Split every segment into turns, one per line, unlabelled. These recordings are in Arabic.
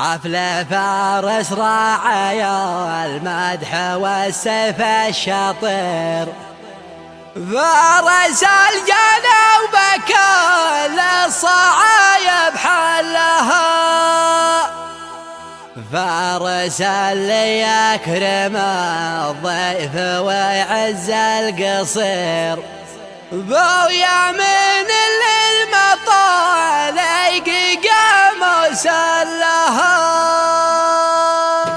حفل فارس راعي المدح والسيف الشطير، فارس الجنوب كل الصعايب حلها، فارس اللي يكرم الضيف ويعز القصير، بويامين للمطال يقام مسلها.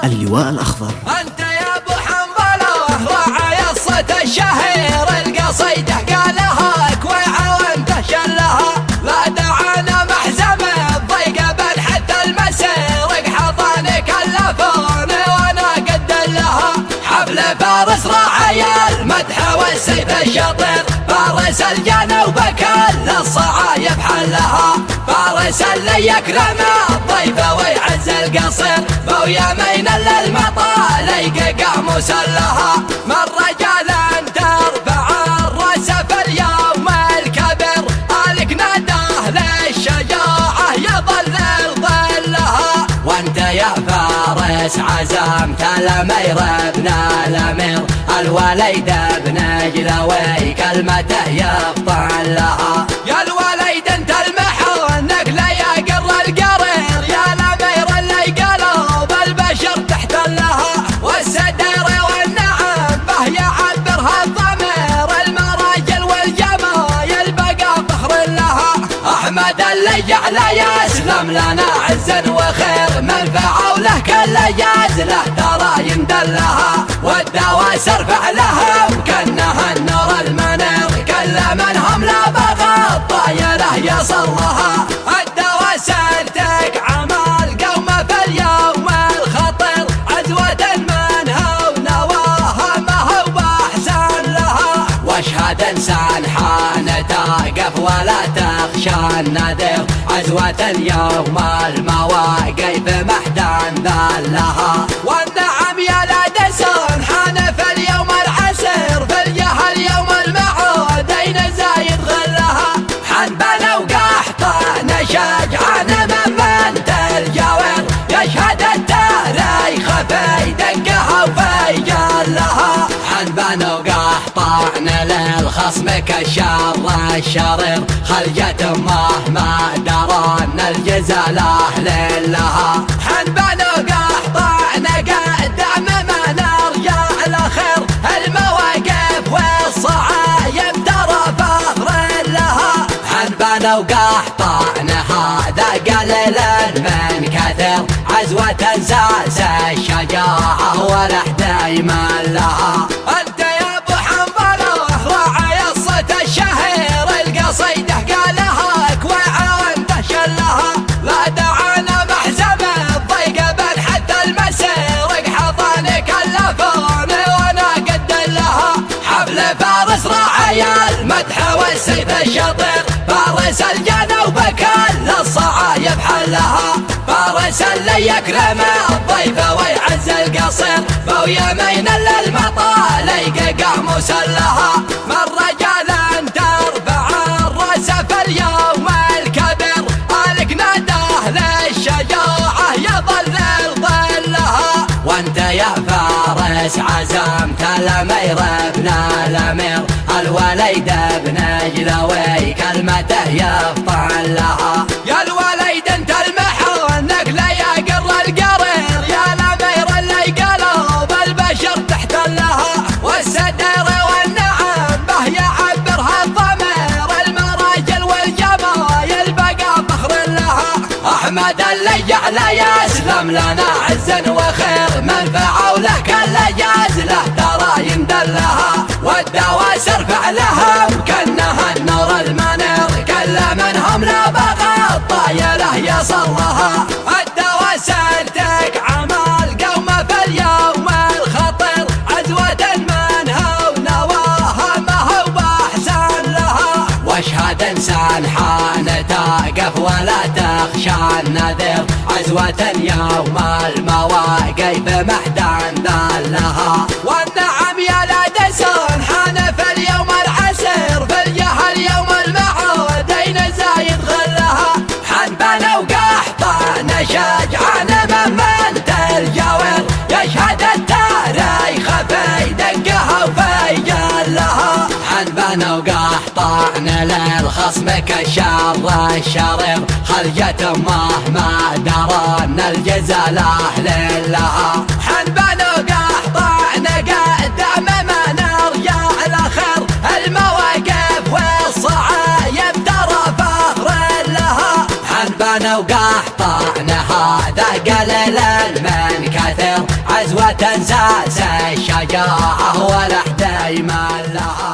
اللواء الأخضر.
أنت يا أبو حنظلة راعي الصوت الشهير، القصيدة قالها كويعة وانت شلها، لا دعانا محزم الضيق بل حتى المسير، حضاني كلفوني وانا قد لها. حفل فارس راعي المدح والسيف الشطير، فارس الجنوب كل الصعايب حلها، فارس اللي يكرم الضيف ويعز القصير، بويامين للمطال قاموس لها. من رجال ترفع الراس في اليوم الكبير، الك ناداه للشجاعة يظلل ظلها. وانت يا فارس عزمت الامير ابن الامير، الوليد ابن جلوي كلمته يفطن لها. يا الوليد انت المحون نقله يا قر القرير، يا الامير اللي قلوب البشر تحتلها، والسدير والنعم به يعبرها الضمير، المراجل والجمايل بقى فخر لها. احمد اللي جعل يسلم لنا عزا وخير، من فعوله كل جاز له ترى يمدلها، والدواسر فعلهم كانها النور المنير، كل منهم لا بغى الطايله يصلها. الدواسر تقعم القوم في اليوم الخطير، عزوة منها ونواها ما هو باحسن لها. واشهد انسان حان تقف ولا تخشى النذير، عزوة يوم المواقف محدان ذلها. والنعم يا لدسون حان في اليوم العسير، في الجهل يوم المعودين زايد غلها. حن بنو قحطان شجعان من الجوير، يشهد التاريخ في دقها وفي جلها. حن بنو قحطان للخصم كالشر الشرير، خلجت مهما دران الجزاله لها. حن بنو قحطان قدام ما نرجع لخير، المواقف والصعايب ترى فخر لها. حن بنو قحطان هذا قليل من كثير، عزوة ساس الشجاعة والح دايما لها. انت يا ابو حنظلة راعي الصوت الشهير، القصيدة قالها كويعة وانت شلها، لا دعانا محزم الضيق بل حتى المسير، حضاني كلفوني وانا قد لها. حفل فارس راعي المدح والسيف الشطير، فارس الجنوب كل الصعايب حلها، فارس اللي يكرم الضيف ويعز القصير، بويامين للمطال قاموس لها. من رجال ترفع الراس في اليوم الكبير، الك ناداه للشجاعة يظلل ظلها. وانت يا فارس عزمت الامير ابن الامير، الوليد ابن جلوي كلمته يفطن لها. يا الوليد انت المحون نقله يا قر القرير، يا الامير اللي قلوب البشر تحتلها، والسدير والنعم به يعبرها الضمير، المراجل والجمايل بقى فخر لها. احمد اللي جعل يسلم لنا عزا وخير، من فعوله كل جاز له ترى يمدلها، والدواسر فعلهم كانها النور المنير، كل منهم لا بغى الطايله يصلها. الدواسر تقعم القوم في اليوم الخطير، عزوة منها ونواها ما هو باحسن لها. واشهد انسان حان تقف ولا تخشى النذير، عزوة يوم المواقف محدان ذلها. والنعم يا لدسون حان في اليوم العسير، في الجهل يوم المعودين زايد غلها. حن بنو قحطان شجعان حنبان وقحطان للخصم كالشر الشرير خرجت مهما دران الجزاله لله. حنبان وقحطان قدام ما نرجع لخير المواقف والصعايب ترى فخر لها. حنبان وقحطان هذا قليل من كثير عزوة ساس الشجاعة والحديم لها.